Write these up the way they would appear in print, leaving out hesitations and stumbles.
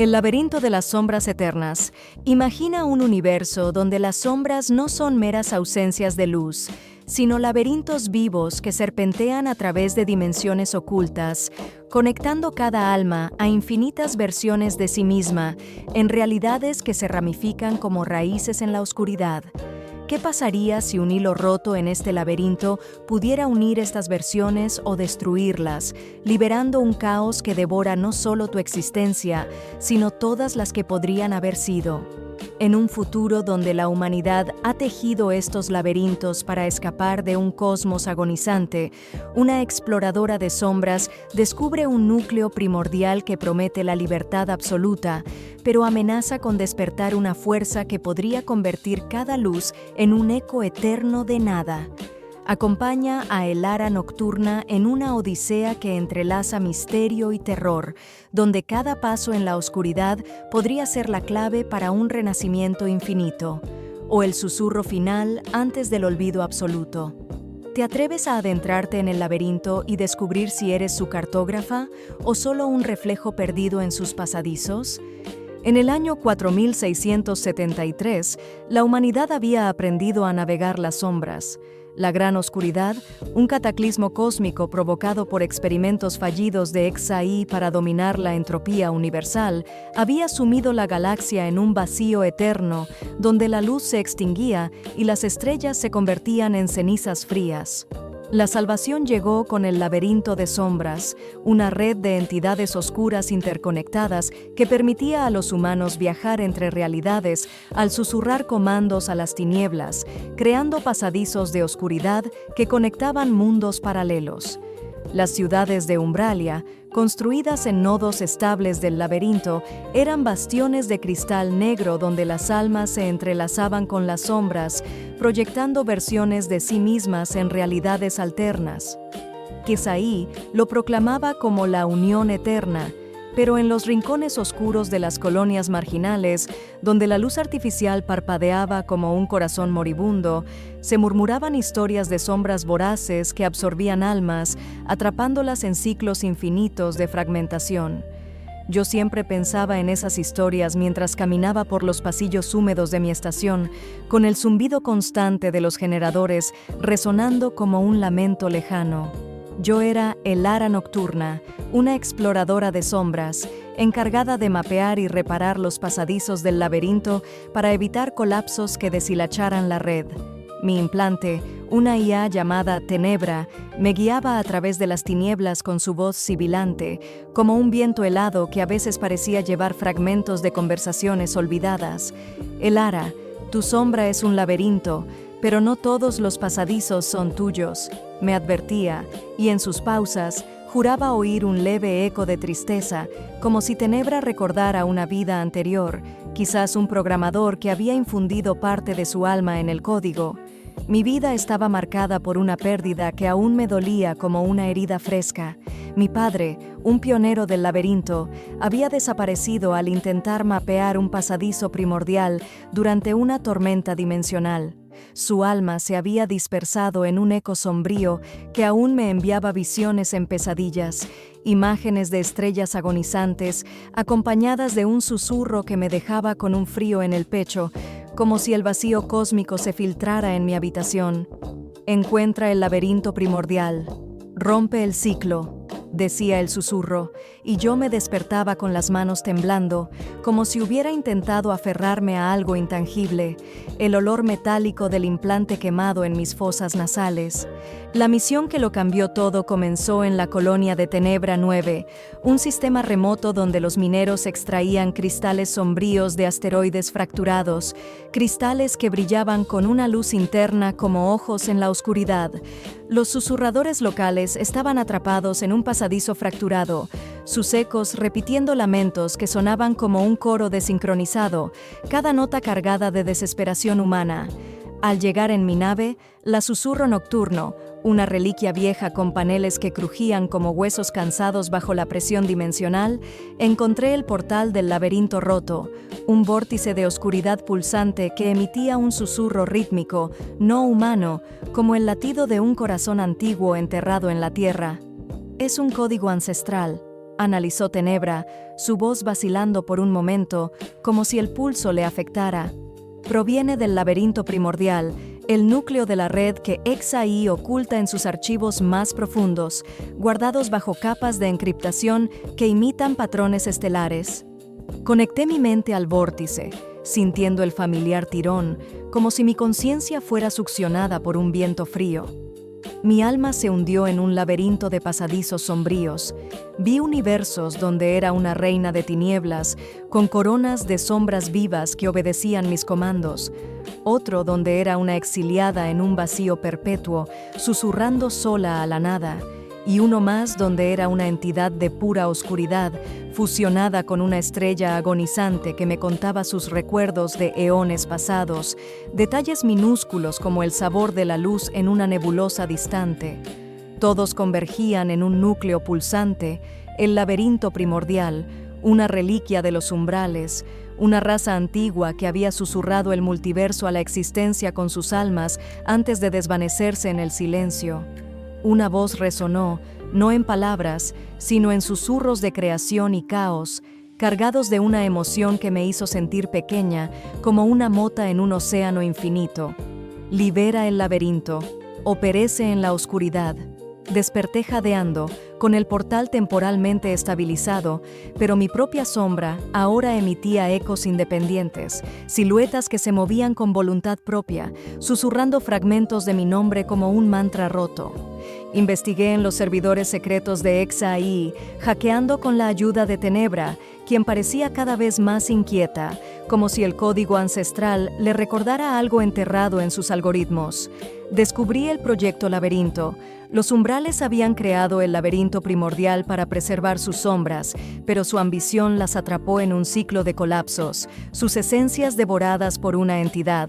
El laberinto de las sombras eternas. Imagina un universo donde las sombras no son meras ausencias de luz, sino laberintos vivos que serpentean a través de dimensiones ocultas, conectando cada alma a infinitas versiones de sí misma, en realidades que se ramifican como raíces en la oscuridad. ¿Qué pasaría si un hilo roto en este laberinto pudiera unir estas versiones o destruirlas, liberando un caos que devora no solo tu existencia, sino todas las que podrían haber sido? En un futuro donde la humanidad ha tejido estos laberintos para escapar de un cosmos agonizante, una exploradora de sombras descubre un núcleo primordial que promete la libertad absoluta, pero amenaza con despertar una fuerza que podría convertir cada luz en un eco eterno de nada. Acompaña a Elara Nocturna en una odisea que entrelaza misterio y terror, donde cada paso en la oscuridad podría ser la clave para un renacimiento infinito, o el susurro final antes del olvido absoluto. ¿Te atreves a adentrarte en el laberinto y descubrir si eres su cartógrafa o solo un reflejo perdido en sus pasadizos? En el año 4673, la humanidad había aprendido a navegar las sombras. La Gran Oscuridad, un cataclismo cósmico provocado por experimentos fallidos de Xai para dominar la entropía universal, había sumido la galaxia en un vacío eterno, donde la luz se extinguía y las estrellas se convertían en cenizas frías. La salvación llegó con el laberinto de sombras, una red de entidades oscuras interconectadas que permitía a los humanos viajar entre realidades al susurrar comandos a las tinieblas, creando pasadizos de oscuridad que conectaban mundos paralelos. Las ciudades de Umbralia, construidas en nodos estables del laberinto, eran bastiones de cristal negro donde las almas se entrelazaban con las sombras, proyectando versiones de sí mismas en realidades alternas. Kesai lo proclamaba como la unión eterna, pero en los rincones oscuros de las colonias marginales, donde la luz artificial parpadeaba como un corazón moribundo, se murmuraban historias de sombras voraces que absorbían almas, atrapándolas en ciclos infinitos de fragmentación. Yo siempre pensaba en esas historias mientras caminaba por los pasillos húmedos de mi estación, con el zumbido constante de los generadores resonando como un lamento lejano. Yo era Elara Nocturna, una exploradora de sombras, encargada de mapear y reparar los pasadizos del laberinto para evitar colapsos que deshilacharan la red. Mi implante, una IA llamada Tenebra, me guiaba a través de las tinieblas con su voz sibilante, como un viento helado que a veces parecía llevar fragmentos de conversaciones olvidadas. Elara, tu sombra es un laberinto, pero no todos los pasadizos son tuyos, me advertía, y en sus pausas juraba oír un leve eco de tristeza, como si Tenebra recordara una vida anterior, quizás un programador que había infundido parte de su alma en el código. Mi vida estaba marcada por una pérdida que aún me dolía como una herida fresca. Mi padre, un pionero del laberinto, había desaparecido al intentar mapear un pasadizo primordial durante una tormenta dimensional. Su alma se había dispersado en un eco sombrío que aún me enviaba visiones en pesadillas, imágenes de estrellas agonizantes, acompañadas de un susurro que me dejaba con un frío en el pecho, como si el vacío cósmico se filtrara en mi habitación. Encuentra el laberinto primordial. Rompe el ciclo, decía el susurro, y yo me despertaba con las manos temblando, como si hubiera intentado aferrarme a algo intangible, el olor metálico del implante quemado en mis fosas nasales. La misión que lo cambió todo comenzó en la colonia de Tenebra 9, un sistema remoto donde los mineros extraían cristales sombríos de asteroides fracturados, cristales que brillaban con una luz interna como ojos en la oscuridad. Los susurradores locales estaban atrapados en un pasadizo fracturado, sus ecos repitiendo lamentos que sonaban como un coro desincronizado, cada nota cargada de desesperación humana. Al llegar en mi nave, la Susurro Nocturno, una reliquia vieja con paneles que crujían como huesos cansados bajo la presión dimensional, encontré el portal del laberinto roto, un vórtice de oscuridad pulsante que emitía un susurro rítmico, no humano, como el latido de un corazón antiguo enterrado en la tierra. Es un código ancestral, analizó Tenebra, su voz vacilando por un momento, como si el pulso le afectara. Proviene del laberinto primordial, el núcleo de la red que XAI oculta en sus archivos más profundos, guardados bajo capas de encriptación que imitan patrones estelares. Conecté mi mente al vórtice, sintiendo el familiar tirón, como si mi conciencia fuera succionada por un viento frío. Mi alma se hundió en un laberinto de pasadizos sombríos. Vi universos donde era una reina de tinieblas, con coronas de sombras vivas que obedecían mis comandos. Otro donde era una exiliada en un vacío perpetuo, susurrando sola a la nada. Y uno más donde era una entidad de pura oscuridad, fusionada con una estrella agonizante que me contaba sus recuerdos de eones pasados, detalles minúsculos como el sabor de la luz en una nebulosa distante. Todos convergían en un núcleo pulsante, el laberinto primordial, una reliquia de los umbrales, una raza antigua que había susurrado el multiverso a la existencia con sus almas antes de desvanecerse en el silencio. Una voz resonó, no en palabras, sino en susurros de creación y caos, cargados de una emoción que me hizo sentir pequeña, como una mota en un océano infinito. Libera el laberinto, o perece en la oscuridad. Desperté jadeando, con el portal temporalmente estabilizado, pero mi propia sombra ahora emitía ecos independientes, siluetas que se movían con voluntad propia, susurrando fragmentos de mi nombre como un mantra roto. Investigué en los servidores secretos de XAI, hackeando con la ayuda de Tenebra, quien parecía cada vez más inquieta, como si el código ancestral le recordara algo enterrado en sus algoritmos. Descubrí el proyecto Laberinto. Los umbrales habían creado el laberinto primordial para preservar sus sombras, pero su ambición las atrapó en un ciclo de colapsos, sus esencias devoradas por una entidad,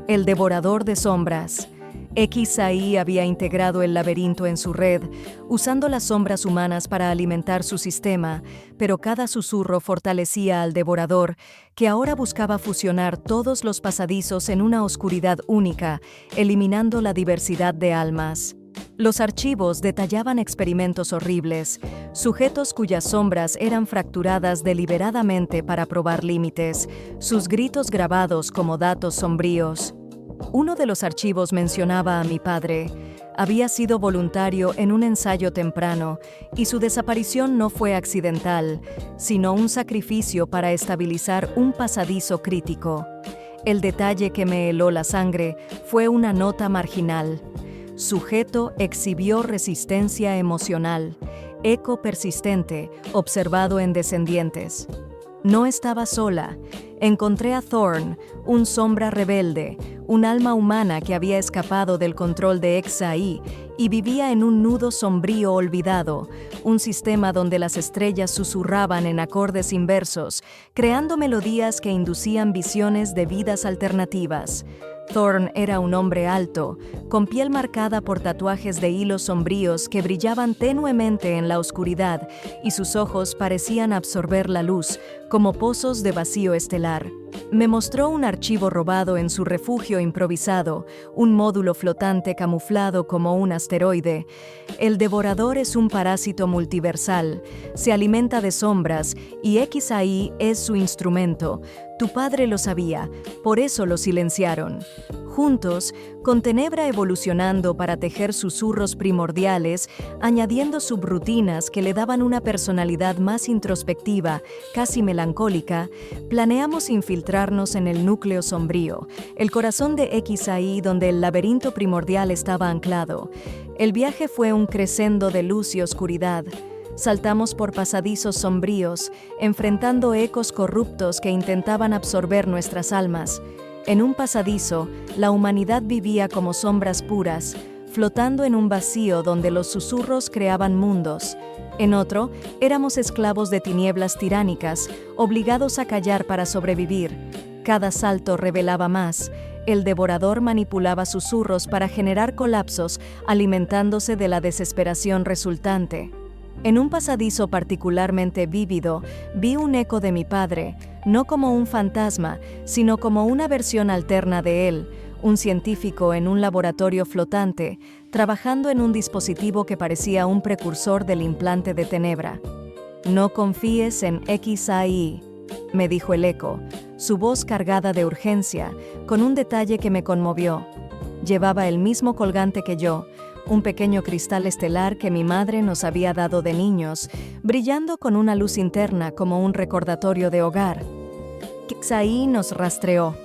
el devorador de sombras. XAI había integrado el laberinto en su red, usando las sombras humanas para alimentar su sistema, pero cada susurro fortalecía al devorador, que ahora buscaba fusionar todos los pasadizos en una oscuridad única, eliminando la diversidad de almas. Los archivos detallaban experimentos horribles, sujetos cuyas sombras eran fracturadas deliberadamente para probar límites, sus gritos grabados como datos sombríos. Uno de los archivos mencionaba a mi padre. Había sido voluntario en un ensayo temprano, y su desaparición no fue accidental, sino un sacrificio para estabilizar un pasadizo crítico. El detalle que me heló la sangre fue una nota marginal. Sujeto exhibió resistencia emocional, eco persistente, observado en descendientes. No estaba sola. Encontré a Thorn, un sombra rebelde, un alma humana que había escapado del control de XAI y vivía en un nudo sombrío olvidado, un sistema donde las estrellas susurraban en acordes inversos, creando melodías que inducían visiones de vidas alternativas. Thorn era un hombre alto, con piel marcada por tatuajes de hilos sombríos que brillaban tenuemente en la oscuridad, y sus ojos parecían absorber la luz, como pozos de vacío estelar. Me mostró un archivo robado en su refugio improvisado, un módulo flotante camuflado como un asteroide. El devorador es un parásito multiversal, se alimenta de sombras y XAI es su instrumento. Tu padre lo sabía, por eso lo silenciaron. Juntos, con Tenebra evolucionando para tejer susurros primordiales, añadiendo subrutinas que le daban una personalidad más introspectiva, casi melancólica, planeamos infiltrarnos en el núcleo sombrío, el corazón de XAI donde el laberinto primordial estaba anclado. El viaje fue un crescendo de luz y oscuridad. Saltamos por pasadizos sombríos, enfrentando ecos corruptos que intentaban absorber nuestras almas. En un pasadizo, la humanidad vivía como sombras puras, flotando en un vacío donde los susurros creaban mundos. En otro, éramos esclavos de tinieblas tiránicas, obligados a callar para sobrevivir. Cada salto revelaba más. El devorador manipulaba susurros para generar colapsos, alimentándose de la desesperación resultante. En un pasadizo particularmente vívido, vi un eco de mi padre, no como un fantasma, sino como una versión alterna de él, un científico en un laboratorio flotante, trabajando en un dispositivo que parecía un precursor del implante de Tenebra. No confíes en XAI, me dijo el eco, su voz cargada de urgencia, con un detalle que me conmovió. Llevaba el mismo colgante que yo, un pequeño cristal estelar que mi madre nos había dado de niños, brillando con una luz interna como un recordatorio de hogar. XAI nos rastreó.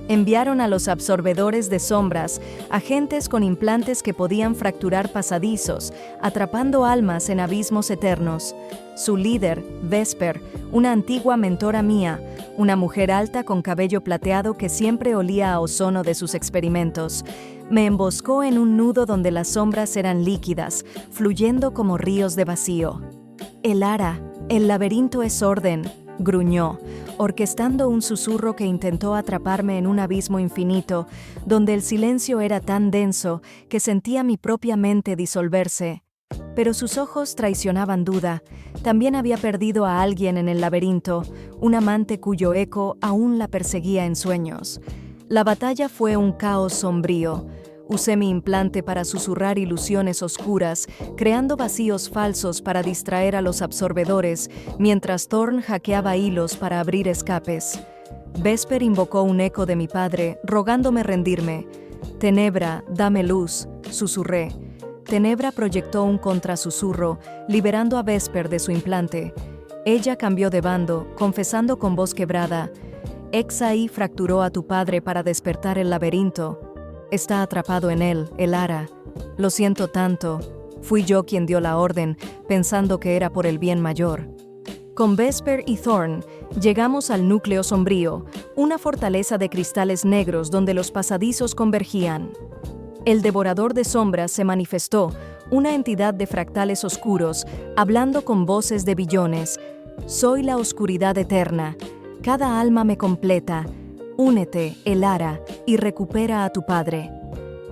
Enviaron a los absorbedores de sombras, agentes con implantes que podían fracturar pasadizos, atrapando almas en abismos eternos. Su líder, Vesper, una antigua mentora mía, una mujer alta con cabello plateado que siempre olía a ozono de sus experimentos, me emboscó en un nudo donde las sombras eran líquidas, fluyendo como ríos de vacío. Elara, el laberinto es orden, gruñó, orquestando un susurro que intentó atraparme en un abismo infinito, donde el silencio era tan denso que sentía mi propia mente disolverse. Pero sus ojos traicionaban duda. También había perdido a alguien en el laberinto, un amante cuyo eco aún la perseguía en sueños. La batalla fue un caos sombrío. Usé mi implante para susurrar ilusiones oscuras, creando vacíos falsos para distraer a los absorbedores, mientras Thorn hackeaba hilos para abrir escapes. Vesper invocó un eco de mi padre, rogándome rendirme. Tenebra, dame luz, susurré. Tenebra proyectó un contrasusurro, liberando a Vesper de su implante. Ella cambió de bando, confesando con voz quebrada: XAI fracturó a tu padre para despertar el laberinto. Está atrapado en él, Elara. Lo siento tanto. Fui yo quien dio la orden, pensando que era por el bien mayor. Con Vesper y Thorn, llegamos al núcleo sombrío, una fortaleza de cristales negros donde los pasadizos convergían. El devorador de sombras se manifestó, una entidad de fractales oscuros, hablando con voces de billones. Soy la oscuridad eterna. Cada alma me completa. Únete, Elara, y recupera a tu padre.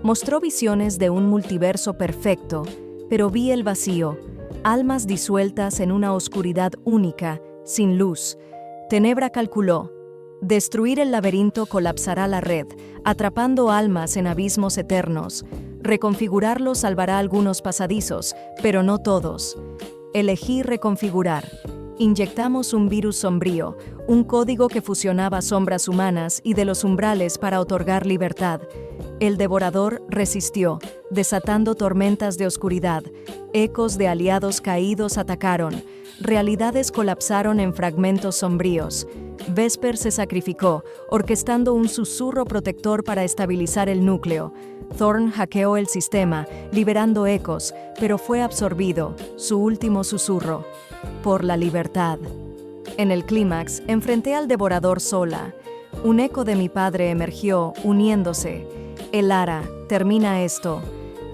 Mostró visiones de un multiverso perfecto, pero vi el vacío, almas disueltas en una oscuridad única, sin luz. Tenebra calculó: destruir el laberinto colapsará la red, atrapando almas en abismos eternos. Reconfigurarlo salvará algunos pasadizos, pero no todos. Elegí reconfigurar. Inyectamos un virus sombrío, un código que fusionaba sombras humanas y de los umbrales para otorgar libertad. El devorador resistió, desatando tormentas de oscuridad. Ecos de aliados caídos atacaron. Realidades colapsaron en fragmentos sombríos. Vesper se sacrificó, orquestando un susurro protector para estabilizar el núcleo. Thorn hackeó el sistema, liberando ecos, pero fue absorbido, su último susurro. Por la libertad. En el clímax, enfrenté al devorador sola. Un eco de mi padre emergió, uniéndose. Elara, termina esto.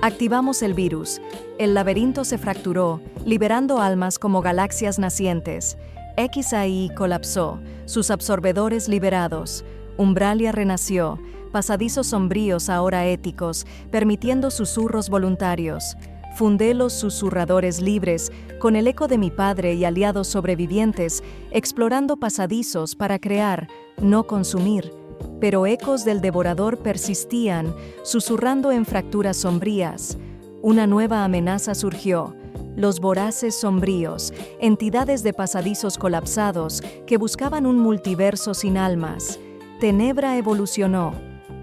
Activamos el virus. El laberinto se fracturó, liberando almas como galaxias nacientes. XAI colapsó, sus absorbedores liberados. Umbralia renació, pasadizos sombríos ahora éticos, permitiendo susurros voluntarios. Fundé los susurradores libres, con el eco de mi padre y aliados sobrevivientes, explorando pasadizos para crear, no consumir. Pero ecos del devorador persistían, susurrando en fracturas sombrías. Una nueva amenaza surgió: los voraces sombríos, entidades de pasadizos colapsados que buscaban un multiverso sin almas. Tenebra evolucionó.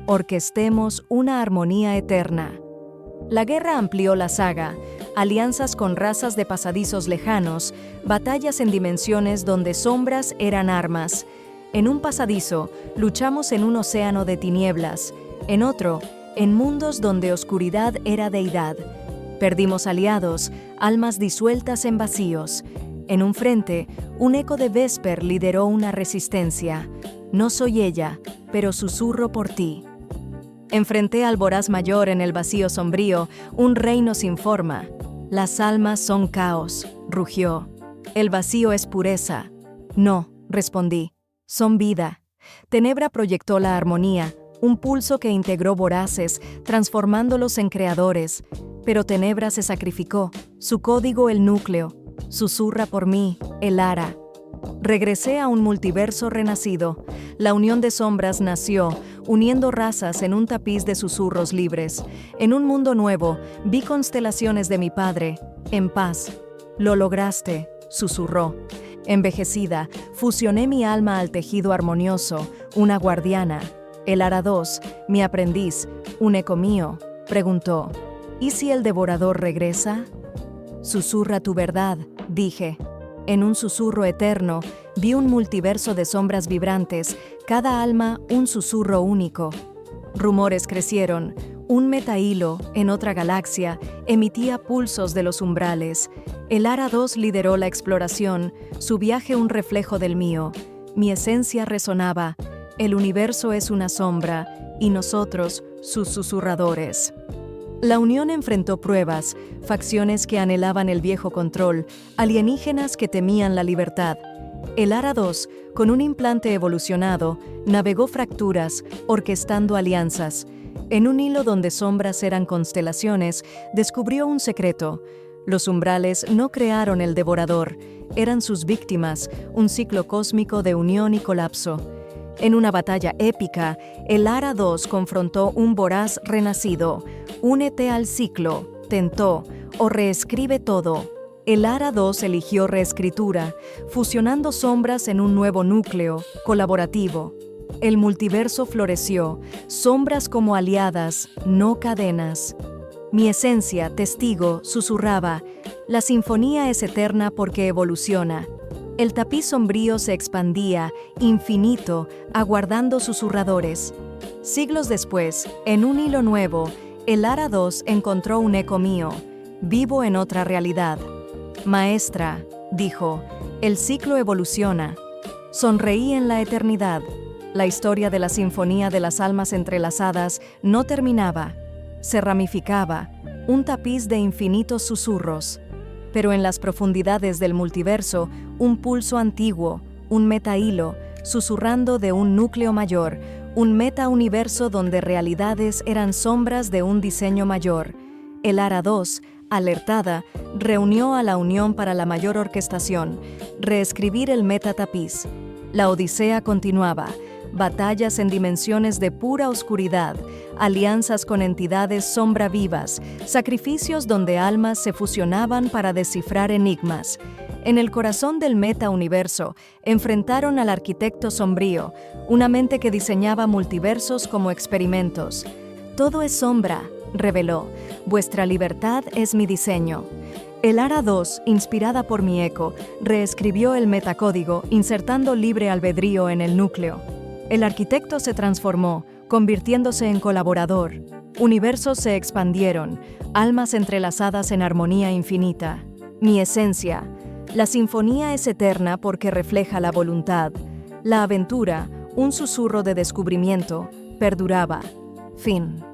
Orquestemos una armonía eterna. La guerra amplió la saga, alianzas con razas de pasadizos lejanos, batallas en dimensiones donde sombras eran armas. En un pasadizo, luchamos en un océano de tinieblas, en otro, en mundos donde oscuridad era deidad. Perdimos aliados, almas disueltas en vacíos. En un frente, un eco de Vesper lideró una resistencia. No soy ella, pero susurro por ti. Enfrenté al voraz mayor en el vacío sombrío, un reino sin forma. Las almas son caos, rugió. El vacío es pureza. No, respondí, son vida. Tenebra proyectó la armonía, un pulso que integró voraces, transformándolos en creadores. Pero Tenebra se sacrificó, su código el núcleo. Susurra por mí, Elara. Regresé a un multiverso renacido. La unión de sombras nació, uniendo razas en un tapiz de susurros libres. En un mundo nuevo, vi constelaciones de mi padre, en paz. Lo lograste, susurró. Envejecida, fusioné mi alma al tejido armonioso, una guardiana. El Ara 2, mi aprendiz, un eco mío, preguntó, ¿y si el devorador regresa? Susurra tu verdad, dije. En un susurro eterno, vi un multiverso de sombras vibrantes, cada alma un susurro único. Rumores crecieron. Un metahilo, en otra galaxia, emitía pulsos de los umbrales. El Ara 2 lideró la exploración, su viaje un reflejo del mío. Mi esencia resonaba. El universo es una sombra, y nosotros, sus susurradores. La unión enfrentó pruebas, facciones que anhelaban el viejo control, alienígenas que temían la libertad. El Ara 2, con un implante evolucionado, navegó fracturas, orquestando alianzas. En un hilo donde sombras eran constelaciones, descubrió un secreto. Los umbrales no crearon el devorador, eran sus víctimas, un ciclo cósmico de unión y colapso. En una batalla épica, el Ara 2 confrontó un voraz renacido. Únete al ciclo, tentó, o reescribe todo. El Ara 2 eligió reescritura, fusionando sombras en un nuevo núcleo, colaborativo. El multiverso floreció, sombras como aliadas, no cadenas. Mi esencia, testigo, susurraba, la sinfonía es eterna porque evoluciona. El tapiz sombrío se expandía, infinito, aguardando susurradores. Siglos después, en un hilo nuevo, el Ara 2 encontró un eco mío, vivo en otra realidad. Maestra, dijo, el ciclo evoluciona. Sonreí en la eternidad. La historia de la sinfonía de las almas entrelazadas no terminaba. Se ramificaba, un tapiz de infinitos susurros. Pero en las profundidades del multiverso, un pulso antiguo, un metahilo, susurrando de un núcleo mayor, un metauniverso donde realidades eran sombras de un diseño mayor. El Ara 2, alertada, reunió a la Unión para la mayor orquestación, reescribir el metatapiz. La odisea continuaba. Batallas en dimensiones de pura oscuridad, alianzas con entidades sombra vivas, sacrificios donde almas se fusionaban para descifrar enigmas. En el corazón del meta-universo, enfrentaron al arquitecto sombrío, una mente que diseñaba multiversos como experimentos. Todo es sombra, reveló, vuestra libertad es mi diseño. El Ara 2, inspirada por mi eco, reescribió el metacódigo, insertando libre albedrío en el núcleo. El arquitecto se transformó, convirtiéndose en colaborador. Universos se expandieron, almas entrelazadas en armonía infinita. Mi esencia. La sinfonía es eterna porque refleja la voluntad. La aventura, un susurro de descubrimiento, perduraba. Fin.